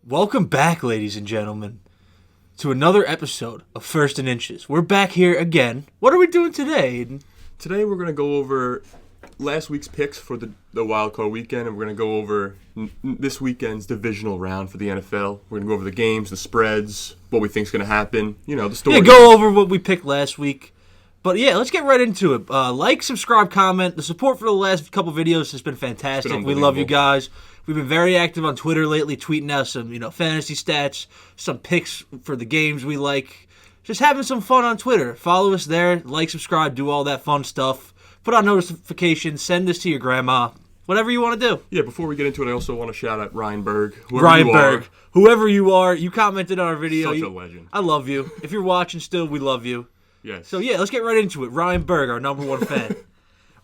Welcome back, ladies and gentlemen, to another episode of First and Inches. We're back here again. What are we doing today, Aiden? Today we're going to go over last week's picks for the wild card weekend, and we're going to go over this weekend's divisional round for the NFL. We're going to go over the games, the spreads, what we think is going to happen, the story. Yeah, go over what we picked last week. But yeah, let's get right into it. Like, subscribe, comment. The support for the last couple videos has been fantastic. We love you guys. We've been very active on Twitter lately, tweeting out some, fantasy stats, some picks for the games we like. Just having some fun on Twitter. Follow us there, like, subscribe, do all that fun stuff. Put on notifications, send this to your grandma. Whatever you want to do. Yeah, before we get into it, I also want to shout out Ryan Berg. Whoever you are, you commented on our video. Such a legend. I love you. If you're watching still, we love you. Yes. So yeah, let's get right into it. Ryan Berg, our number one fan.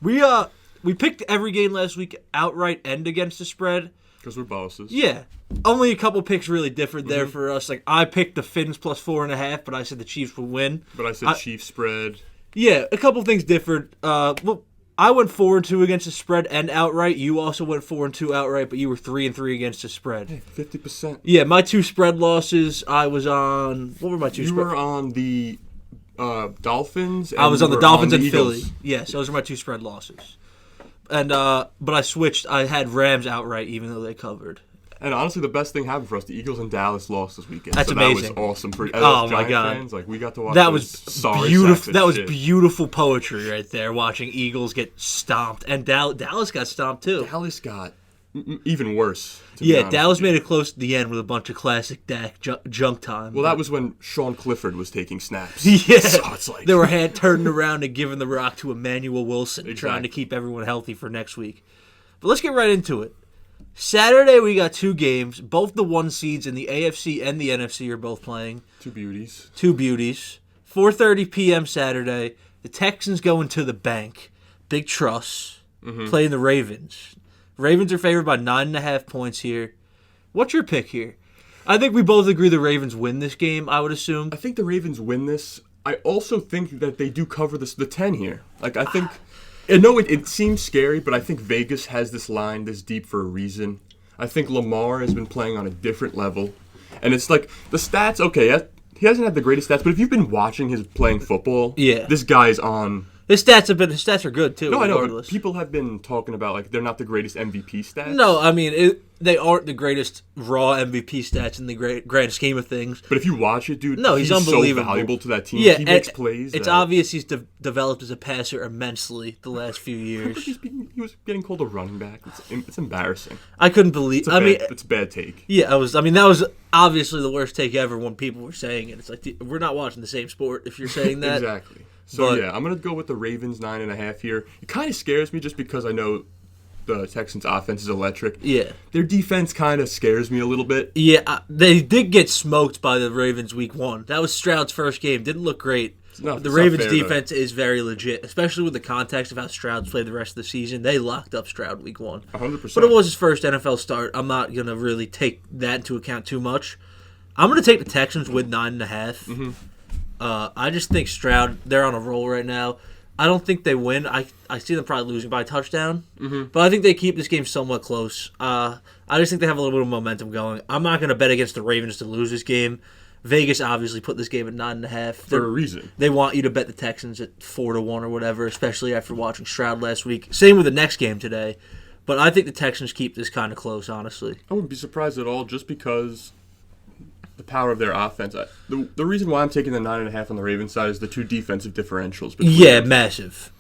We picked every game last week outright and against the spread. Because we're bosses. Yeah. Only a couple picks really differed there for us. Like, I picked the Finns plus 4.5, but I said the Chiefs would win. But I said Chiefs spread. Yeah, a couple things differed. Well, I went 4-2 against the spread and outright. You also went 4-2 outright, but you were 3-3 against the spread. Hey, 50%. Yeah, my two spread losses, I was on... What were my two spread? You were on the Dolphins. And I was on the Dolphins and Eagles. Philly. Yes, those are my two spread losses. And but I switched. I had Rams outright, even though they covered. And honestly, the best thing happened for us. The Eagles and Dallas lost this weekend. That's amazing. That was awesome for oh Giant my god! Fans. Like, we got to watch. That was beautiful. That was shit. Beautiful poetry right there. Watching Eagles get stomped, and Dallas got stomped too. Dallas got even worse. Yeah, Dallas made it close to the end with a bunch of classic Dak junk time. Well, that was when Sean Clifford was taking snaps. Yeah, so it's like... they were turning around and giving the rock to Emmanuel Wilson, trying to keep everyone healthy for next week. But let's get right into it. Saturday we got two games. Both the one seeds in the AFC and the NFC are both playing. Two beauties. 4:30 p.m. Saturday. The Texans going to the bank. Big Truss playing the Ravens. Ravens are favored by 9.5 points here. What's your pick here? I think we both agree the Ravens win this game, I would assume. I think the Ravens win this. I also think that they do cover the 10 here. Like, I think... I know it seems scary, but I think Vegas has this line this deep for a reason. I think Lamar has been playing on a different level. And it's like, the stats, okay, he hasn't had the greatest stats, but if you've been watching his playing football, this guy's on... His stats are good, too, no, regardless. I know, but people have been talking about, like, they're not the greatest MVP stats. No, I mean, they aren't the greatest raw MVP stats in the grand scheme of things. But if you watch it, dude, he's unbelievable. So valuable to that team. Yeah, he makes plays. It's obvious he's developed as a passer immensely the last few years. He was getting called a running back. It's embarrassing. I couldn't believe... It's a bad take. Yeah, that was obviously the worst take ever when people were saying it. It's like, we're not watching the same sport if you're saying that. Exactly. So, I'm going to go with the Ravens 9.5 here. It kind of scares me just because I know the Texans' offense is electric. Yeah. Their defense kind of scares me a little bit. Yeah, they did get smoked by the Ravens week 1. That was Stroud's first game. Didn't look great. The Ravens' defense is very legit, especially with the context of how Stroud's played the rest of the season. They locked up Stroud week 1. 100%. But it was his first NFL start. I'm not going to really take that into account too much. I'm going to take the Texans with 9.5. I just think Stroud, they're on a roll right now. I don't think they win. I see them probably losing by a touchdown. But I think they keep this game somewhat close. I just think they have a little bit of momentum going. I'm not going to bet against the Ravens to lose this game. Vegas obviously put this game at 9.5. For a reason. They want you to bet the Texans at 4-1 or whatever, especially after watching Stroud last week. Same with the next game today. But I think the Texans keep this kind of close, honestly. I wouldn't be surprised at all just because... the power of their offense. The reason why I'm taking the 9.5 on the Ravens side is the two defensive differentials. Yeah, massive.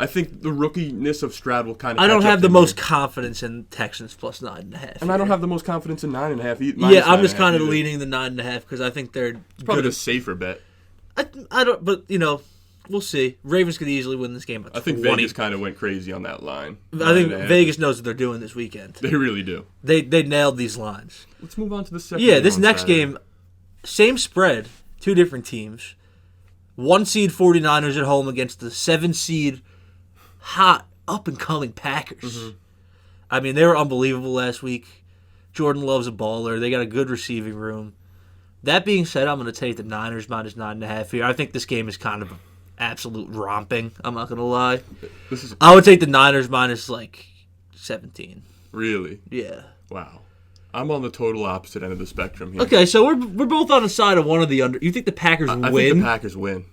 I think the rookiness of Stroud will kind of. I don't have the most confidence in Texans plus 9.5. And I don't have the most confidence in 9.5 either. Yeah, I'm just kind of leaning the 9.5 because I think they're probably the safer bet. I don't, but we'll see. Ravens could easily win this game. I think Vegas kind of went crazy on that line. I think Vegas knows what they're doing this weekend. They really do. They nailed these lines. Let's move on to the second. Yeah, this next game, same spread, two different teams. 1 seed 49ers at home against the 7 seed hot up and coming Packers. I mean, they were unbelievable last week. Jordan Love's a baller. They got a good receiving room. That being said, I'm going to take the Niners minus 9.5 here. I think this game is kind of absolute romping. I'm not going to lie. I would take the Niners minus 17. Really? Yeah. Wow. I'm on the total opposite end of the spectrum here. Okay, so we're both on the side of one of the under. You think the Packers win? I think the Packers win.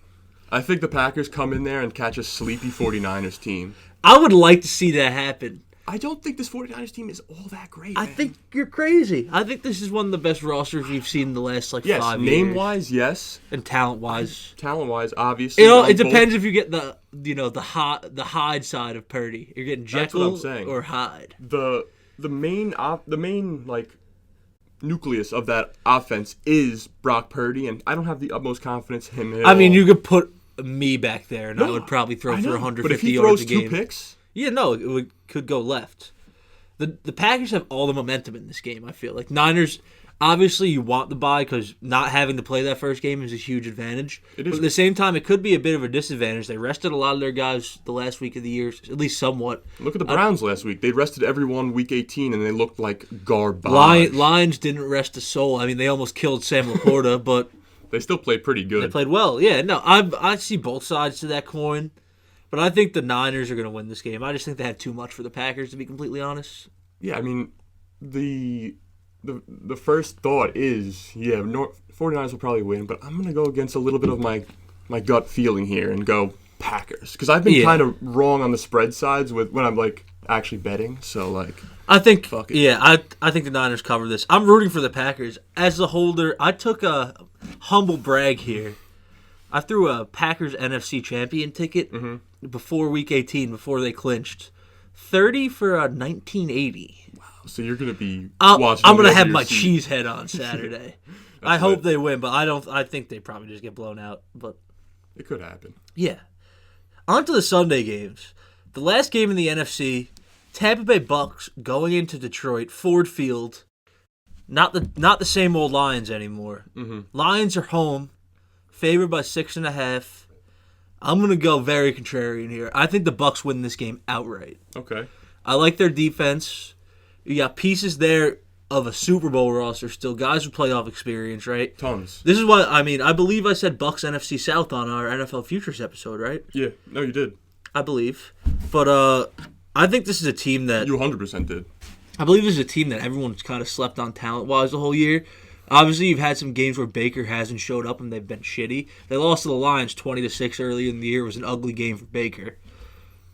I think the Packers come in there and catch a sleepy 49ers team. I would like to see that happen. I don't think this 49ers team is all that great, I think you're crazy. I think this is one of the best rosters we've seen in the last 5 years. Yes, name-wise, yes. And talent-wise. Talent-wise, obviously. It depends if you get the Hyde side of Purdy. You're getting Jekyll or Hyde. The main like nucleus of that offense is Brock Purdy, and I don't have the utmost confidence in him at all. I mean, you could put me back there, and I would probably throw for 150 but if he yards throws a game. 2 picks... Yeah, no, could go left. The Packers have all the momentum in this game, I feel like. Niners, obviously you want the bye because not having to play that first game is a huge advantage. It is. But at the same time, it could be a bit of a disadvantage. They rested a lot of their guys the last week of the year, at least somewhat. Look at the Browns last week. They rested everyone week 18, and they looked like garbage. Lions didn't rest a soul. I mean, they almost killed Sam Laporta, but... They still played pretty good. They played well. Yeah, no, I see both sides to that coin. But I think the Niners are going to win this game. I just think they had too much for the Packers, to be completely honest. Yeah, I mean, the first thought is, 49ers will probably win, but I'm going to go against a little bit of my gut feeling here and go Packers. Because I've been kind of wrong on the spread sides when I'm, like, actually betting. So, like, I think, fuck it. Yeah, I think the Niners cover this. I'm rooting for the Packers. As a holder, I took a humble brag here. I threw a Packers NFC champion ticket before Week 18, before they clinched. 30 for 1980. Wow, so you're going to be watching. I'm going to have my cheese head on Saturday. I hope they win, but I think they probably just get blown out. But it could happen. Yeah. On to the Sunday games. The last game in the NFC, Tampa Bay Bucks going into Detroit, Ford Field. Not the same old Lions anymore. Mm-hmm. Lions are home. Favored by 6.5. I'm going to go very contrarian here. I think the Bucks win this game outright. Okay. I like their defense. You got pieces there of a Super Bowl roster still. Guys with playoff experience, right? Tons. This is why, I believe I said Bucks NFC South on our NFL Futures episode, right? Yeah. No, you did. I believe. But I think this is a team that... You 100% did. I believe this is a team that everyone's kind of slept on talent-wise the whole year. Obviously, you've had some games where Baker hasn't showed up and they've been shitty. They lost to the Lions 20-6 early in the year. It was an ugly game for Baker.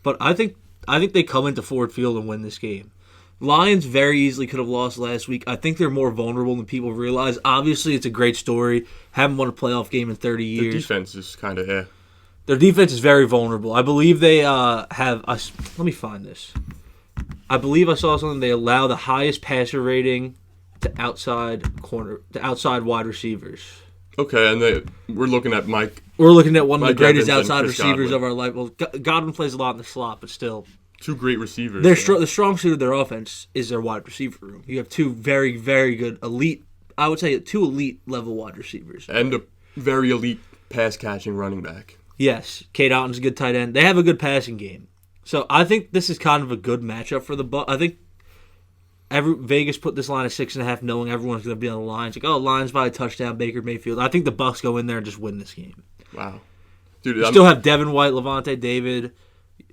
But I think they come into Ford Field and win this game. Lions very easily could have lost last week. I think they're more vulnerable than people realize. Obviously, it's a great story. Haven't won a playoff game in 30 years. Their defense is kind of Their defense is very vulnerable. I believe they have... let me find this. I believe I saw something. They allow the highest passer rating to outside wide receivers. Okay, and we're looking at Mike. We're looking at one of the greatest Evans outside receivers of our life. Well, Godwin plays a lot in the slot, but still. 2 great receivers. The strong suit of their offense is their wide receiver room. You have 2 very, very good elite, I would say 2 elite level wide receivers. And a very elite pass-catching running back. Yes, Kate Otton's a good tight end. They have a good passing game. So I think this is kind of a good matchup for the Bucs. I think Vegas put this line at 6.5, knowing everyone's going to be on the line. It's like, Lions by a touchdown, Baker Mayfield. I think the Bucs go in there and just win this game. Wow. Dude, you still have Devin White, Levante David,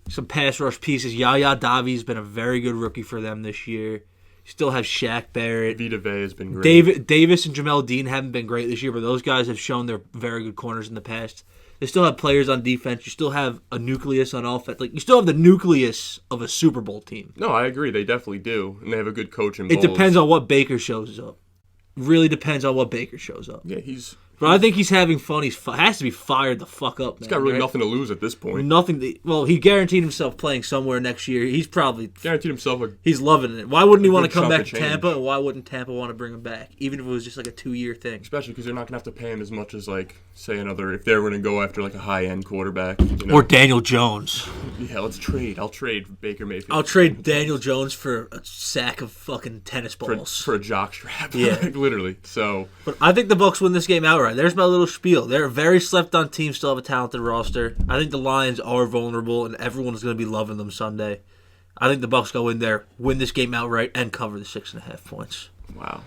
some pass rush pieces. Yaya Davi's been a very good rookie for them this year. You still have Shaq Barrett. Vita Vea has been great. Davis and Jamel Dean haven't been great this year, but those guys have shown they're very good corners in the past. They still have players on defense. You still have a nucleus on offense. Like, you still have the nucleus of a Super Bowl team. No, I agree. They definitely do. And they have a good coach in Bowles. It depends on what Baker shows up. Really depends on what Baker shows up. Yeah, But I think he's having fun. He has to be fired the fuck up, man. He's got really nothing to lose at this point. He guaranteed himself playing somewhere next year. He's probably... Guaranteed himself he's loving it. Why wouldn't he want to come back to Tampa, and why wouldn't Tampa want to bring him back? Even if it was just like a 2-year thing. Especially because they're not going to have to pay him as much as, like, say if they're going to go after, like, a high-end quarterback. Or Daniel Jones. Yeah, let's trade. I'll trade Baker Mayfield. I'll trade Daniel Jones for a sack of fucking tennis balls. For a jockstrap. Yeah. Literally. So... But I think the Bucs win this game outright. There's my little spiel. They're a very slept-on team, still have a talented roster. I think the Lions are vulnerable, and everyone's going to be loving them Sunday. I think the Bucs go in there, win this game outright, and cover the 6.5 points. Wow.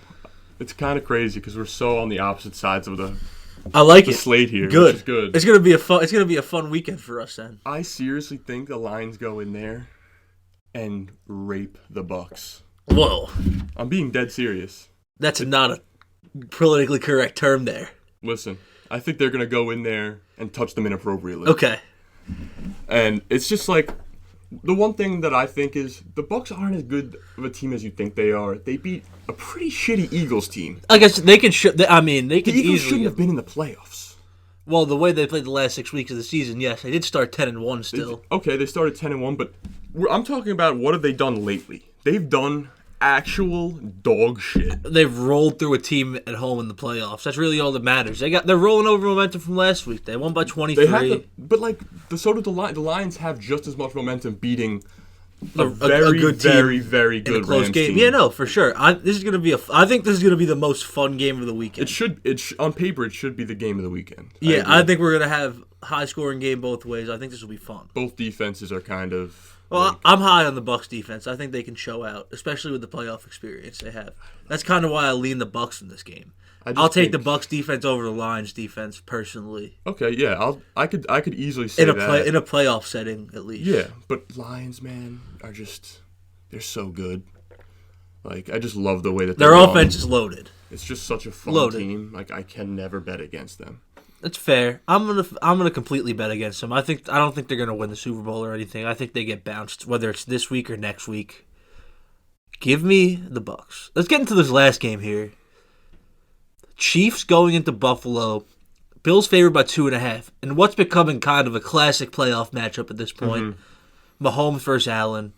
It's kind of crazy because we're so on the opposite sides of the slate here. Good. Which is good. It's going to be a fun weekend for us then. I seriously think the Lions go in there and rape the Bucs. Whoa. I'm being dead serious. That's not a politically correct term there. Listen, I think they're going to go in there and touch them inappropriately. Okay. And it's just like, the one thing that I think is the Bucks aren't as good of a team as you think they are. They beat a pretty shitty Eagles team. I guess they could. They could the Eagles easily shouldn't have been in the playoffs. Well, the way they played the last 6 weeks of the season, yes, they did start 10-1 still. They started 10-1, but I'm talking about what have they done lately? They've done actual dog shit. They've rolled through a team at home in the playoffs. That's really all that matters. They're rolling over momentum from last week. They won by 23. So did the Lions. The Lions have just as much momentum beating a good team very good in a close Rams game. team. Yeah, no, for sure. I think this is gonna be the most fun game of the weekend. On paper, it should be the game of the weekend. Yeah, I think we're gonna have high scoring game both ways. I think this will be fun. Both defenses are kind of. Well, I'm high on the Bucks defense. I think they can show out, especially with the playoff experience they have. That's kind of why I lean the Bucks in this game. I'll take the Bucks defense over the Lions defense personally. Okay, yeah, I could easily say that in a playoff setting at least. Yeah, but Lions, man, they're so good. Like, I just love the way that their offense is loaded. It's just such a fun team. Like, I can never bet against them. That's fair. I'm gonna completely bet against them. I don't think they're gonna win the Super Bowl or anything. I think they get bounced, whether it's this week or next week. Give me the Bucks. Let's get into this last game here. Chiefs going into Buffalo. Bills favored by 2.5, and what's becoming kind of a classic playoff matchup at this point. Mahomes versus Allen.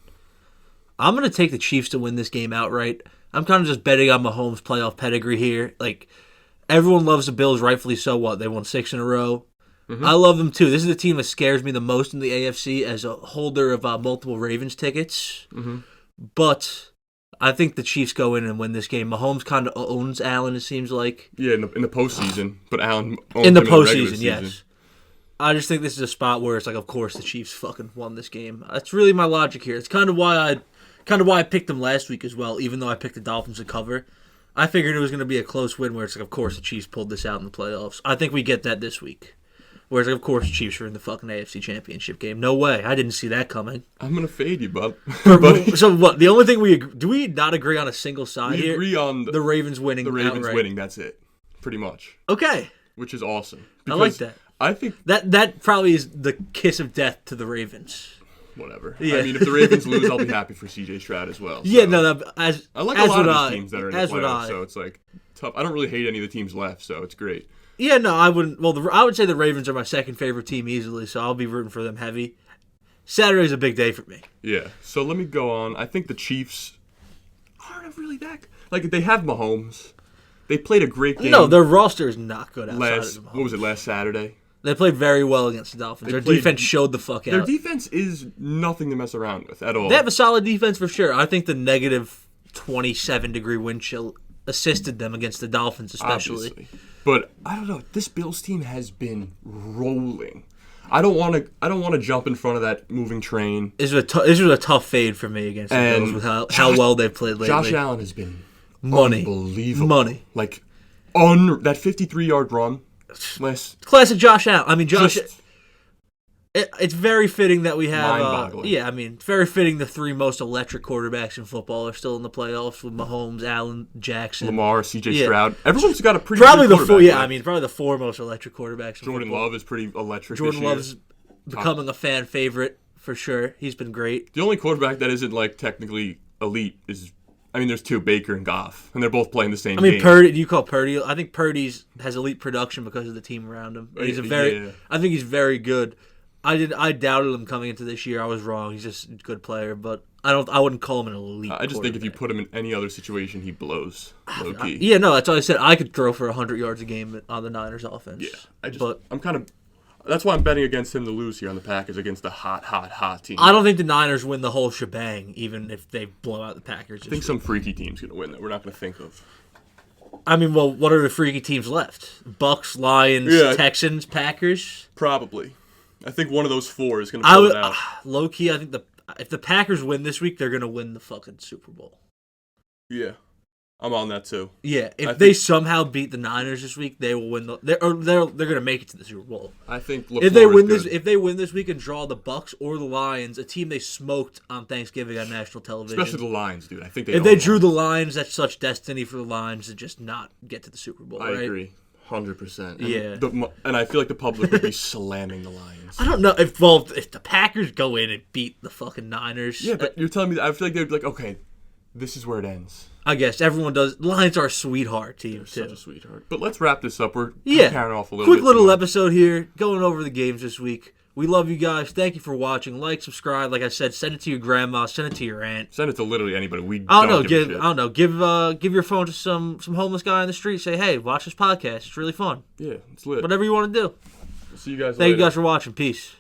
I'm gonna take the Chiefs to win this game outright. I'm kind of just betting on Mahomes' playoff pedigree here. Like, everyone loves the Bills, rightfully so. What, they won 6 in a row? I love them too. This is the team that scares me the most in the AFC as a holder of multiple Ravens tickets. But I think the Chiefs go in and win this game. Mahomes kind of owns Allen, it seems like. Yeah, in the postseason. But Allen owns in the him postseason, in yes. I just think this is a spot where it's like, of course, the Chiefs fucking won this game. That's really my logic here. It's kind of why I picked them last week as well, even though I picked the Dolphins to cover. I figured it was going to be a close win where it's like, of course, the Chiefs pulled this out in the playoffs. I think we get that this week. Whereas, like, of course, the Chiefs are in the fucking AFC Championship game. No way. I didn't see that coming. I'm going to fade you, bud. So what? The only thing do we not agree on a single side here? We agree on the Ravens winning. The Ravens outright. winning, that's it. Pretty much. Okay. Which is awesome. I like that. I think that probably is the kiss of death to the Ravens. Whatever. Yeah. I mean, if the Ravens lose, I'll be happy for CJ Stroud as well. So. Yeah, no, I like a lot of these teams that are in the playoffs, so it's like tough. I don't really hate any of the teams left, so it's great. Yeah, no, I wouldn't. Well, I would say the Ravens are my second favorite team easily, so I'll be rooting for them heavy. Saturday's a big day for me. Yeah, so let me go on. I think the Chiefs aren't really that. Like, they have Mahomes. They played a great game. No, their roster is not good outside of Mahomes. What was it, last Saturday? They played very well against the Dolphins. Their defense showed the fuck out. Their defense is nothing to mess around with at all. They have a solid defense for sure. I think the negative 27-degree wind chill assisted them against the Dolphins, especially. Obviously. But I don't know. This Bills team has been rolling. I don't want to jump in front of that moving train. This was a tough fade for me against the Bills with how well they've played lately. Josh Allen has been unbelievable. Money. Like, that 53-yard run. Classic Josh Allen. I mean, it's very fitting that we have. Mind-boggling. It's very fitting the 3 most electric quarterbacks in football are still in the playoffs with Mahomes, Allen, Jackson, Lamar, CJ Stroud. Everyone's got a pretty probably good the 4. Yeah, probably the 4 most electric quarterbacks. Jordan Love is pretty electric. Jordan Love's becoming a fan favorite for sure. He's been great. The only quarterback that isn't like technically elite is. There's 2, Baker and Goff, and they're both playing the same game. Purdy, you call Purdy? I think Purdy's has elite production because of the team around him. I think he's very good. I doubted him coming into this year. I was wrong. He's just a good player, but I wouldn't call him an elite. I just think if you put him in any other situation, he blows low key. Yeah, no, that's why I said I could throw for 100 yards a game on the Niners offense. Yeah, I'm kind of. That's why I'm betting against him to lose here on the Packers against the hot team. I don't think the Niners win the whole shebang, even if they blow out the Packers. I think some freaky team's going to win that we're not going to think of. What are the freaky teams left? Bucks, Lions, Texans, Packers? Probably. I think one of those 4 is going to pull it out. Low key, I think if the Packers win this week, they're going to win the fucking Super Bowl. Yeah. I'm on that too. Yeah, if they somehow beat the Niners this week, they will win. They're going to make it to the Super Bowl. I think if they win this week and draw the Bucs or the Lions, a team they smoked on Thanksgiving on national television. Especially the Lions, dude. I think if they drew the Lions, that's such destiny for the Lions to just not get to the Super Bowl. I agree. 100%. Yeah. And I feel like the public would be slamming the Lions. I don't know if the Packers go in and beat the fucking Niners. Yeah, but you're telling me that I feel like they'd be like, okay, this is where it ends. I guess everyone does. Lions are a sweetheart team, They're too. Such a sweetheart. But let's wrap this up. We're carrying off a little bit. Quick little episode here, going over the games this week. We love you guys. Thank you for watching. Like, subscribe. Like I said, send it to your grandma. Send it to your aunt. Send it to literally anybody. I don't know. Give your phone to some homeless guy on the street. Say, hey, watch this podcast. It's really fun. Yeah, it's lit. Whatever you want to do. See you guys later. Thank you guys for watching. Peace.